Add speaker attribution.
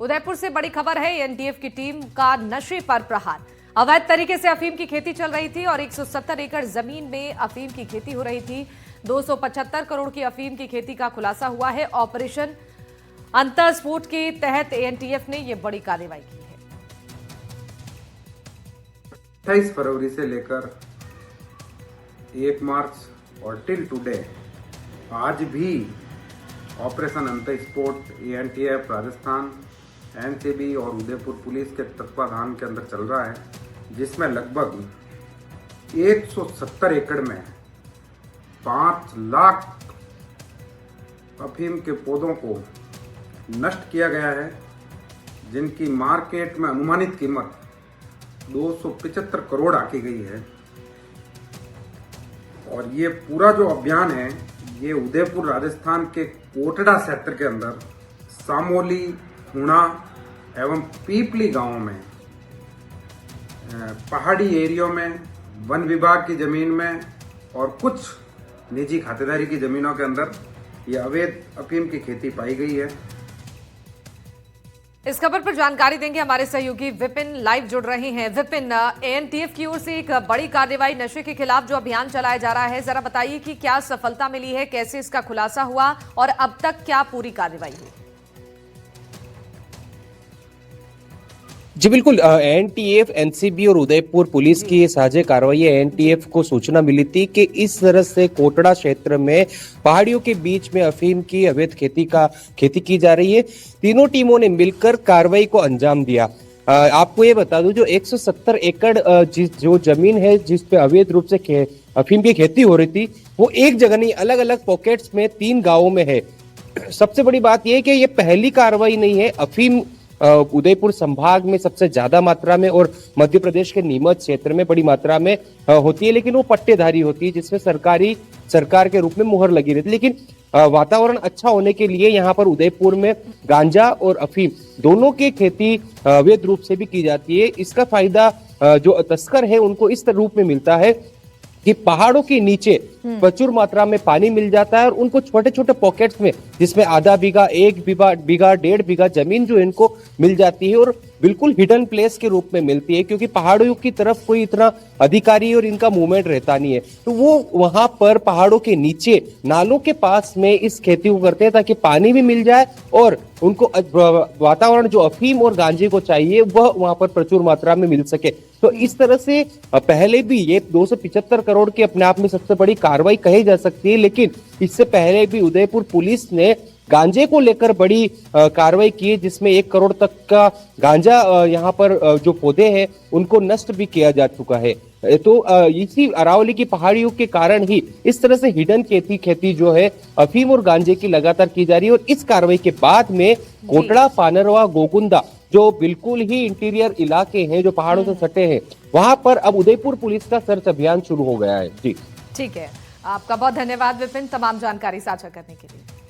Speaker 1: उदयपुर से बड़ी खबर है। एनडीएफ की टीम का नशे पर प्रहार। अवैध तरीके से अफीम की खेती चल रही थी और 170 एकड़ जमीन में अफीम की खेती हो रही थी। 275 करोड़ की अफीम की खेती का खुलासा हुआ है। ऑपरेशन अंतरस्फोट के तहत एनडीएफ ने यह बड़ी कार्रवाई की है।
Speaker 2: 28 फरवरी से लेकर 1 मार्च और टिल टुडे आज भी ऑपरेशन अंतरस्फोट एनटीएफ राजस्थान, एनसीबी और उदयपुर पुलिस के तत्वाधान के अंदर चल रहा है, जिसमें लगभग 170 एकड़ में 5 लाख अफीम के पौधों को नष्ट किया गया है, जिनकी मार्केट में अनुमानित कीमत 275 करोड़ आकी गई है। और ये पूरा जो अभियान है ये उदयपुर राजस्थान के कोटड़ा क्षेत्र के अंदर सामोली, हुणा एवं पीपली गांवों में, पहाड़ी एरियो में, वन विभाग की जमीन में और कुछ निजी खातेदारी की जमीनों के अंदर ये अवैध अफीम की खेती पाई गई है।
Speaker 1: इस खबर पर जानकारी देंगे हमारे सहयोगी विपिन, लाइव जुड़ रहे हैं। विपिन, एनटीएफ की ओर से एक बड़ी कार्रवाई नशे के खिलाफ जो अभियान चलाया जा रहा है, जरा बताइए कि क्या सफलता मिली है, कैसे इसका खुलासा हुआ और अब तक क्या पूरी कार्रवाई हुई?
Speaker 3: जी बिल्कुल, एनटीएफ, एनसीबी और उदयपुर पुलिस की ये साझे कार्रवाई है। एनटीएफ को सूचना मिली थी कि इस तरह से कोटड़ा क्षेत्र में पहाड़ियों के बीच में अफीम की अवैध खेती की जा रही है। तीनों टीमों ने मिलकर कार्रवाई को अंजाम दिया। आपको ये बता दूं, जो 170 एकड़ जो जमीन है जिस पे अवैध रूप से अफीम की खेती हो रही थी, वो एक जगह नहीं, अलग अलग पॉकेट्स में 3 गाँवों में है। सबसे बड़ी बात यह है कि ये पहली कार्रवाई नहीं है। अफीम उदयपुर संभाग में सबसे ज्यादा मात्रा में और मध्य प्रदेश के नीमच क्षेत्र में बड़ी मात्रा में होती है, लेकिन वो पट्टेधारी होती है जिसमें सरकार के रूप में मुहर लगी रहती है। लेकिन वातावरण अच्छा होने के लिए यहाँ पर उदयपुर में गांजा और अफीम दोनों की खेती अवैध रूप से भी की जाती है। इसका फायदा जो तस्कर है उनको इस रूप में मिलता है कि पहाड़ों के नीचे प्रचुर मात्रा में पानी मिल जाता है और उनको छोटे छोटे पॉकेट्स में, जिसमें आधा बीघा, 1 बीघा, 1.5 बीघा जमीन जो इनको मिल जाती है और बिल्कुल हिडन प्लेस के रूप में मिलती है, क्योंकि पहाड़ों की तरफ कोई इतना अधिकारी और इनका मूवमेंट रहता नहीं है। तो वो वहां पर पहाड़ों के नीचे नालों के पास में इस खेती को करते हैं ताकि पानी भी मिल जाए और उनको वातावरण जो अफीम और गांजे को चाहिए वह वहां पर प्रचुर मात्रा में मिल सके। तो इस तरह से पहले भी ये 275 करोड़ की अपने आप में सबसे बड़ी कार्रवाई कही जा सकती है, लेकिन इससे पहले भी उदयपुर पुलिस ने गांजे को लेकर बड़ी कार्रवाई की है, जिसमें 1 करोड़ तक का गांजा यहाँ पर जो पौधे हैं उनको नष्ट भी किया जा चुका है। तो इसी अरावली की पहाड़ियों के कारण ही इस तरह से हिडन खेती जो है अफीम और गांजे की लगातार की जा रही है। और इस कार्रवाई के बाद में कोटड़ा, पानरवा, गोकुंदा जो बिल्कुल ही इंटीरियर इलाके हैं जो पहाड़ों से सटे हैं, वहां पर अब उदयपुर पुलिस का सर्च अभियान शुरू हो गया है। जी
Speaker 1: ठीक है, आपका बहुत धन्यवाद विपिन, तमाम जानकारी साझा करने के लिए।